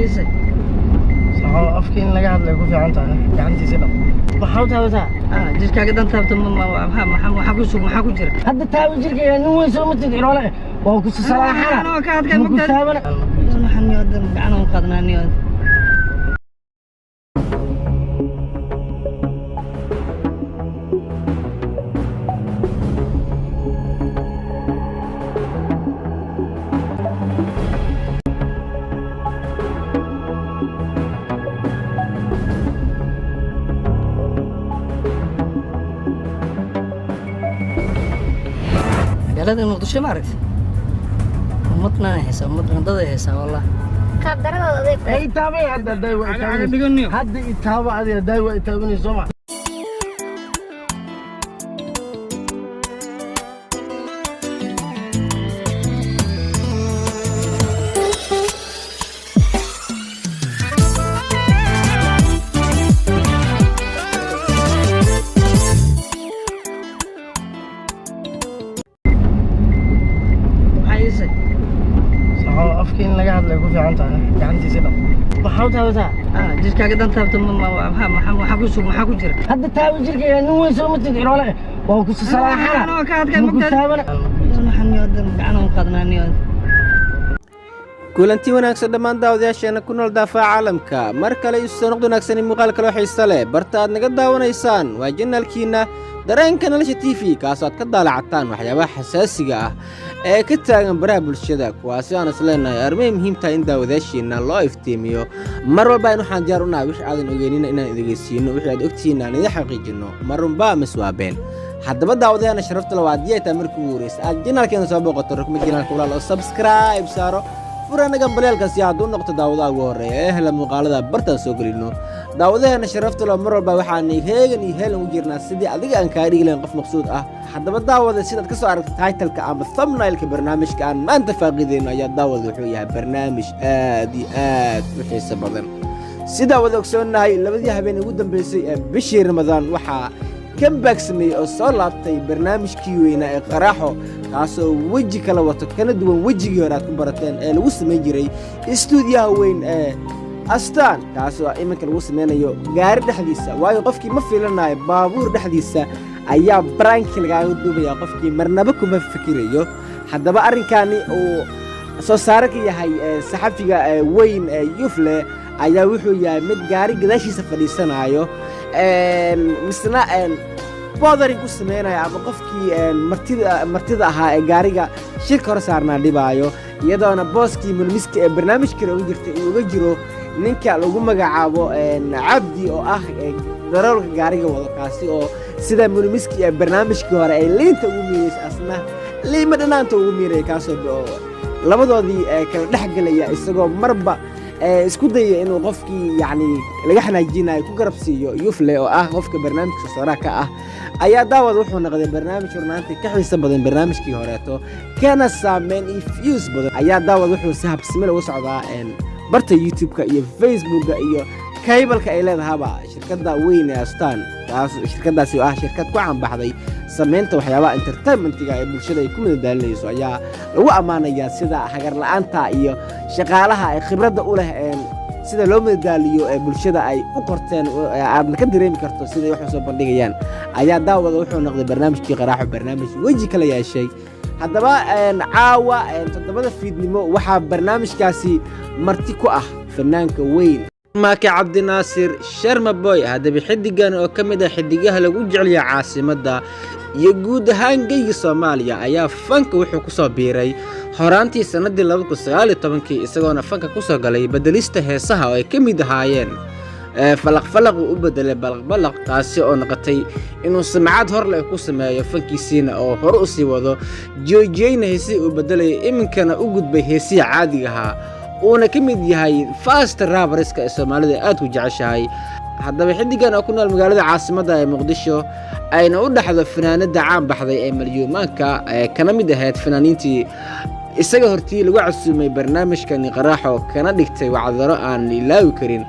عايزك صحوا أفكين لقى هذا يكون في عنتها عندي سلام محاوتها وتها جيرك كده أنت ما حكوا جيرك هذا تابع جيرك يعني هو يسوي متدير ولا وهو كسر صراحة أنا كاد كان مقدر أنا حني قدام أنا وقدنا نيود هذا المقدسة ما عرفت مطنا هسا مطنا ضد هسا والله قدر هذا أي تابع هذا دايوة يتابعني هذا يتابع هذا دايوة يتابعني سمع صحوا أفكين لقى هذا يكون في عنتها عندي سلام محاوتها وتها جيرك كده أنت ما حكوا جيرك هذا تابع جيرك يعني هو يسوي متدير ولا وهو كسر صراحة أنا كاد كان مقدر أنا حني قدام أنا وقدنا نيود kulanti wanaagsan dhammaan daawadayaasheena ku nool daafaca caalamka mar kale isu soo noqdo wanaagsan muuqaal kale oo xiiso leh barta aad naga daawanaysaan waa janaalkiina dareenka nolosha TV kaas aad ka daalacataan waxyaabaha xasaasiga ah ee ka taagan baraha bulshada kuwaasi aan isleenahay armay muhiim tahay in daawadayaasheena loo iftiimiyo mar walba waxaan diyaar u nahay wix aadan ogeynina inaan idageysiino wixii aad ogtihiin aan idin xaqiijino marunba maswaabeen haddaba daawadayaana sharafta leh waa diyaata markii ugu horeysay aad janaalkeena soo booqato rukma janaalka walaal oo subscribe saaro furanaga baleelkaasi hadduu noqdo daawadaha ugu horreeya ee hela muuqaalada bartaan soo gelino daawadaheena sharafta leh mar walba waxaanay heegan iyo heelan u jirnaa sidii adiga aan kaa dhigi lahayn qof maqsuud ah haddaba daawada sidaad ka soo aragtay titleka ama thumbnailka barnaamijka aan maanta faaqidayno ayaa daawada wuxuu yahay barnaamij aad iyo aad u xiiso badan sidaa wada ogsoonnahay labadii habeen ugu dambeysay ee bishii ramadaan waxaa كمباك سمي أو صلاة برنامج كيوينا قراحو كاسو وجه كلا وطو كان دوان وجه يورات كبرتين الوسم يجري استوديو وين أستان كاسو إما كان الوسم يو غارد حديثة واي قفكي ما في لنا بابور حديثة أيا برانك الغاود دوبيا قفكي مرنبكم ما فكريو حدا بقى ركاني أو صارك يا هاي صحفي وين يفلى أيا وحو يا مد غاري قداشي سفري سنة أيو misna boodari ku sameynaya ama qofkii martida ahaa ee gaariga shirka hor saarnaa dhibaayo iyadoona booskii mulmiska ee barnaamijka ugu jirtay uga jiro ninka lagu magacaabo cabdi oo ah darawalka gaariga wado kaasi oo sida mulmiska ee barnaamijkii hore ay liinta ugu miireysay asna liima dhanaanta ugu miiray kaasoo labadoodii kala dhexgalaya isagoo marba isku dayay inuu qofkii yani laga xanaajinayo ku garab siiyo yufle oo ah qofka barnaamijka soo ka ah ayaa daawad wuxuu noqday barnaamij runtii ka xiiso badan barnaamijkii horeeto kana saameyn iyo views badan ayaa daawad wuxuu si habsami leh u socdaa barta YouTube-ka iyo Facebook-ka iyo kaybalka ay leedahaba shirkadda weyn ee Astaan taas shirkadaasi ah shirkad ku caan baxday sameynta waxyaabaha entertainment-ga ee bulshada ay ku madadaalinayso ayaa lagu amaanayaa sida hagar la'aanta iyo shaqaalaha ay khibradda u leh sida loo madadaaliyo ee bulshada ay u qorteen aadna ka dareemi karto sida ay wax soo bandhigayaan ayaa daawada wuxuu noqday barnaamijkii qaraaxo barnaamij weji kala yeeshay haddaba caawa 7 fiidnimo waxaa barnaamijkaasi marti ku ah fanaanka weyn maaki cabdi naasir Sharma Boy hadaba xidigan oo kamid ah xidigaha lagu jecel yahay caasimadda iyo guud ahaan geyga Soomaaliya ayaa fanka wuxuu ku soo biiray horaantii sanadii 2019 isagoona fanka ku soo galay bedelista heesaha oo ay kamid ahaayeen falaq u bedelay balaq taasi oo noqotay inuu samcad hor leh ku sameeyo fankiisina oo hor u sii wado joojiyayna heesii uu bedelay iminkana u gudbay heesii caadiga ah uuna kamid yahay fast rapperska ee Soomaalida aad ku jeceshahay haddaba xidigan oo ku nool magaalada caasimadda ee Muqdisho ayna u dhaxdo fanaanada caan baxday ee malyuumaanka kana mid ahayd fanaaniintii isaga hortii lagu casuumay barnaamijkan qaraaxo kana dhigtay wacdaro aan ilaawi karin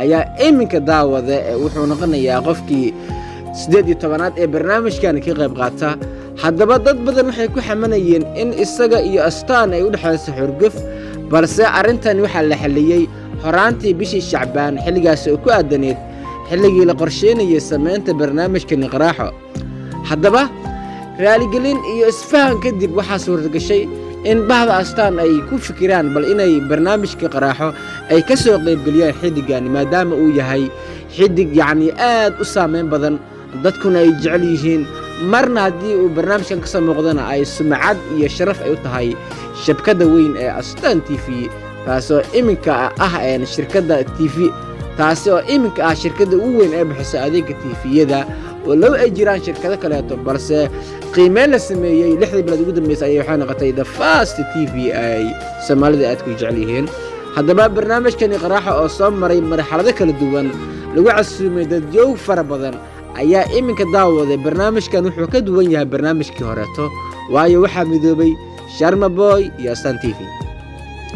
ayaa iminka daawada wuxuu noqonayaa qofkii 18aad ee barnaamijkan ka qayb qaata haddaba dad badan waxay ku xamanayeen in isaga iyo Astaan ay u dhaxayso xurguf balse arrintan waxa la xaliyay horaantii bishii Shacbaan xilligaas oo ku aadaneed xilligii la qorsheynayay sameynta barnaamijkan Qaraaxo. haddaba raaligelin iyo isfahan kadib waxaa suurtagashay in bahda Astaan ay ku fikiraan bal inay barnaamijka Qaraaxo ay ka soo qaybgeliyaan xiddigan maadaama uu yahay xiddig yacni aad u saameyn badan dadkuna ay jecel yihiin marna haddii uu barnaamijkan ka soo muuqdana ay sumcad iyo sharaf ay u tahay shabkadda weyn ee Astaan TV taasoo iminka ah shirkadda TV taasi oo iminka ah shirkadda ugu weyn ee bixisa adeegga TV-yada oo loo ay jiraan shirkado kaleeto balse qiimeyn la sameeyay 6 bilood ugu dambeysay ayay waxay noqotay the first TV ay Soomaalida aad ku jecel yihiin. haddaba barnaamijkan Qaraaxo oo soo maray marxalado kala duwan lagu casuumay dad joog fara badan ayaa iminka daawaday barnaamijkan wuxuu ka duwan yahay barnaamijkii horeeto waayo waxaa midoobay Sharma Boy iyo Astaan TV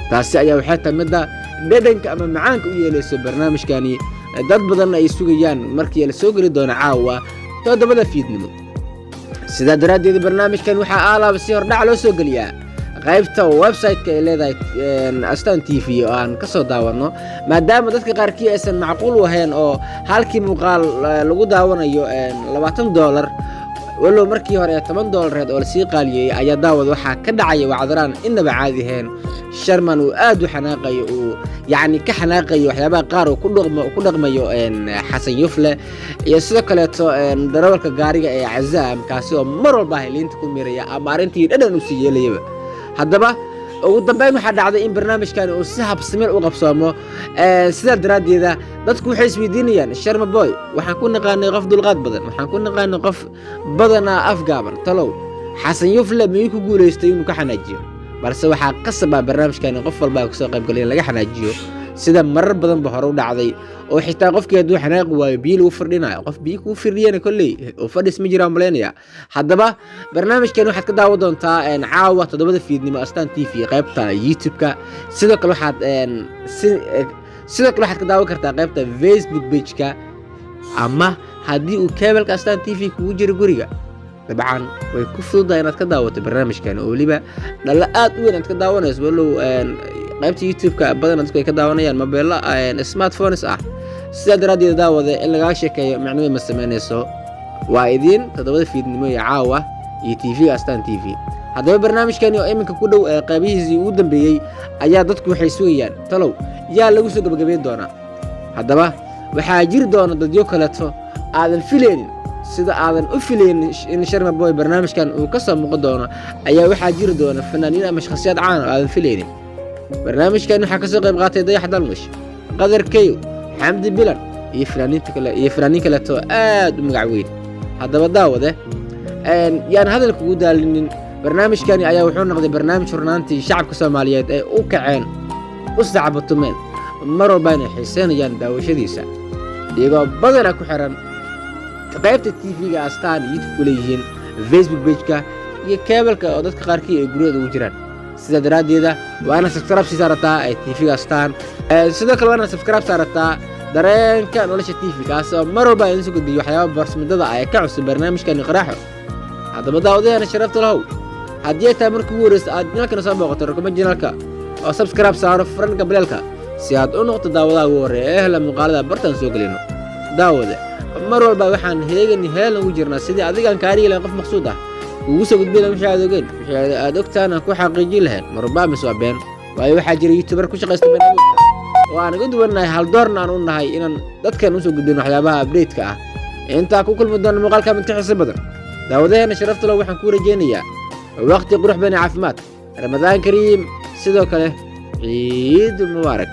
taasi ayaa waxay tamida dhadhanka ama macaanka u yeelayso barnaamijkani dad badan ay sugayaan markii la soo geli doono caawa 7 fiidnimo. sidaa daraaddeed barnaamijkan waxaa aalaaba si hordhac loo soo geliyaa qaybta website-ka ay leedahay Astaan TV oo aan ka soo daawano maadaama dadka qaarkii aysan macquul u ahayn oo halkii muuqaal lagu daawanayo $20 walow markii hore $10 oo la sii qaaliyay ayaa daawad waxaa ka dhacaya wacdaraan inaba caadi ahayn. Sharman uu aad u xanaaqayo uu yacni ka xanaaqayo waxyaabaha qaar uu ku dhaqmayo xasan yufle iyo sidoo kaleeto darawalka gaariga ee Cazaam kaasi oo mar walba heliinta ku miraya ama arrintii dhadhan u sii yeelayaba. haddaba ugu dambeyn waxaa dhacday in barnaamijkan uu si habsami u qabsoomo sidaa daraaddeeda dadku waxay isweydiinayaan Sharma Boy waxaan ku naqaanay qof dulqaad badan waxaan ku naqaanay qof badanaa afgaaban talow xasan yufle miyuu ku guulaystay inuu ka xanaajiyo balse waxaa qasaba barnaamijkan qof walba ka soo qayb galay laga xanaajiyo sida marar badan ba hore u dhacday oo xitaa qofkii hadduu xanaaqi waayo biyo lagu firdhinayo qof biyo kuu firdhiyana kolley oo fadhis ma jiraan maleynaya. haddaba barnaamijkan waxaad ka daawan doontaa caawa 7 fiidnimo Astaan TV qaybta YouTube-ka sidoo kale waxaad ka daawan kartaa qaybta Facebook page-ka ama haddii uu kebalka Astaan TV kugu jiro guriga dabcan way ku fududahay inaad ka daawato barnaamijkan oo waliba dhalla aad u weyn aad ka daawanayso walow qaybta YouTube-ka badan dadku ay ka daawanayaan mobilada smartphones ah. sidaa daraaddeed daawada in laga sheekeeyo macnaheedu ma sameynayso waa idin 7 fiidnimo ee caawa iyo TV-ga Astaan TV. haddaba barnaamijkan oo iminka ku dhow qaybihiisii ugu dambeeyay ayaa dadku waxay sugayaan talow yaa lagu soo gabagabeyn doonaa. haddaba waxaa jiri doona dadyo kaleeto aadan filaynin sida aadan u filaynin in Sharma Boy barnaamijkan uu ka soo muuqdo doono ayaa waxaa jiri doona fanaaniin ama shakhsiyaad caan oo aadan filaynin. barnaamijkan waxaa ka soo qayb qaatay Dayax Dalmush Qadar Kayo Xamdi Bilan iyo fanaaniin kaleeto aad u magac weyn. haddaba daawade yaan hadal kugu daalinin barnaamijkani ayaa wuxuu noqday barnaamij furnaantii shacabka Soomaaliyeed ee u kaceen u sacbatumeen mar walba inay xiiseynayaan daawashadiisa iyagoo badanaa ku xiran qaybta TV-ga Astaan YouTube ku leeyihiin Facebook page-ka iyo kebalka oo dadka qaarkii ay guriyada ugu jiraan. sidaa daraaddeeda waana subscribe saarataa TV-ga Astaan sidoo kale waana subscribe saarataa dareenka nolosha TV kaas oo mar walba in soo gudbiyo waxyaabo barnaamijyada ay ka cusub barnaamijkan Qaraaxo. haddaba daawadeena sharafta lahow haddii ay tahay markii ugu horeysa aad channelkan soo booqato rukuma channelka oo subscribe saaro furanka baleelka si aad u noqoto daawadaha ugu horeeya ee hela muuqaalada bartaan soo gelino. daawade mar walba waxaan heegan ugu jirnaa sidii adigaan kaariga lahayn qof maqsuud ah ugu soo gudbina wixii aad ogeen wixii aad ogtaan ku xaqiijin lahayn mar walba ma soo been waayo waxaa jira YouTuber ku shaqeysta barnaamijka oo aan uga duwanahay hal doorna aan u nahay inaan dadkan u soo gudbino waxyaabaha update-ka ah inta ku kulmi doona muuqaalka mid ka xiiso badan. daawadeena sharafta leh waxaan ku rajeynayaa waqti qurux badan caafimaad Ramadaan Kariim sidoo kale ciid mubaarak.